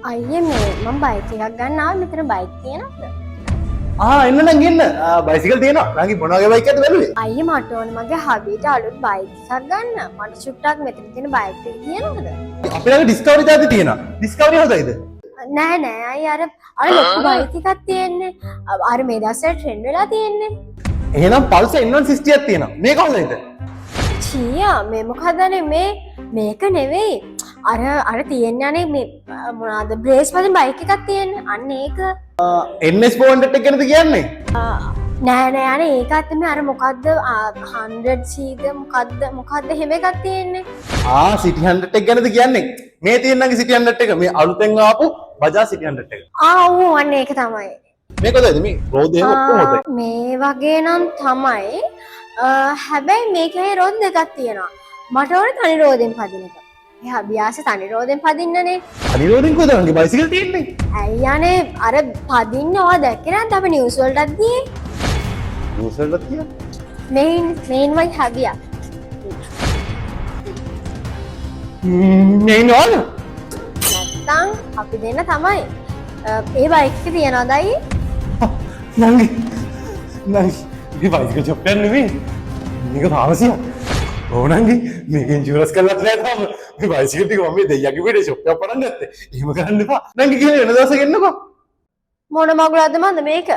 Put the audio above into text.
අයියේ මේ මම බයික් එකක් ගන්න ආවේ මෙතන බයික් තියෙනවද? එන්න නම් එන්න. බයිසිකල් තියෙනවා. නංගි මොන වගේ බයික් එකක්ද බැලුවේ? අයියේ මට ඕන මගේ හබීට අලුත් බයික් එකක් ගන්න. මට චුට්ටක් මෙතන තියෙන බයික් එක තියෙනවද? අපේ ළඟ ඩිස්කවරි දාති තියෙනවා. ඩිස්කවරි හොඳයිද? නෑ නෑ අයියේ අර ලොකු බයික් එකක් තියෙන්නේ. අර මේ දවස්වල ට්‍රෙන්ඩ් වෙලා තියෙන්නේ. එහෙනම් පල්සර් N160ක් තියෙනවා. මේක හොඳයිද? චියා මේ මොකදනේ මේක නෙවෙයි. අර තියෙන්නේ මේ මොනවාද බ්‍රේස් වලින් බයික් එකක් තියෙන්නේ. අන්න ඒක. NS 400 එක ගැනද කියන්නේ? නෑ නෑ අනේ ඒකත් මේ අර මොකද්ද 100cද මොකද්ද හැම එකක් තියෙන්නේ. City 100 එක ගැනද කියන්නේ? මේ තියෙනගේ City 100 එක මේ අලුතෙන් ආපු Bajaj City 100 එක. ඔව් අන්න ඒක තමයි. මේක හොඳයිද මේ රෝද එහෙම ඔක්කොම හොඳයි. මේ වගේ නම් තමයි. හැබැයි මේකේ රෝද දෙකක් තියෙනවා. මට ඕනේ තනි රෝදෙන් පදින එක. එහා බියාස තනි රෝදෙන් පදින්නනේ. තනි රෝදෙන් කොහෙද මගේ බයිසිකල් තියෙන්නේ? ඇයි අනේ අර පදින්න ඔයා දැක්කේ නැද්ද අපි නිවුස් වලටත් ගියේ? නිවුස් වලට ගියා? මේන් වයි හබියා. මේ නෝන නැත්තම් අපි දෙන්න තමයි. ඒ බයික් එක තියනවද අයියේ? නංගි මේ බයිසිකල් ෂොප් එකක් නෙමෙයි. මේක තාමසියක්. ඕ නංගි මේක ඉන්ෂුරන්ස් කරලා නැහැ තාම. මේ බයිසිකල් ටික මම මේ දෙයියගේ පිටේ ෂොප් එකක් පටන් ගත්තේ. එහෙම කරන්න එපා. නංගි කියලා වෙන දවසක එන්නකෝ. මොන මගුලක්ද මන්ද මේක?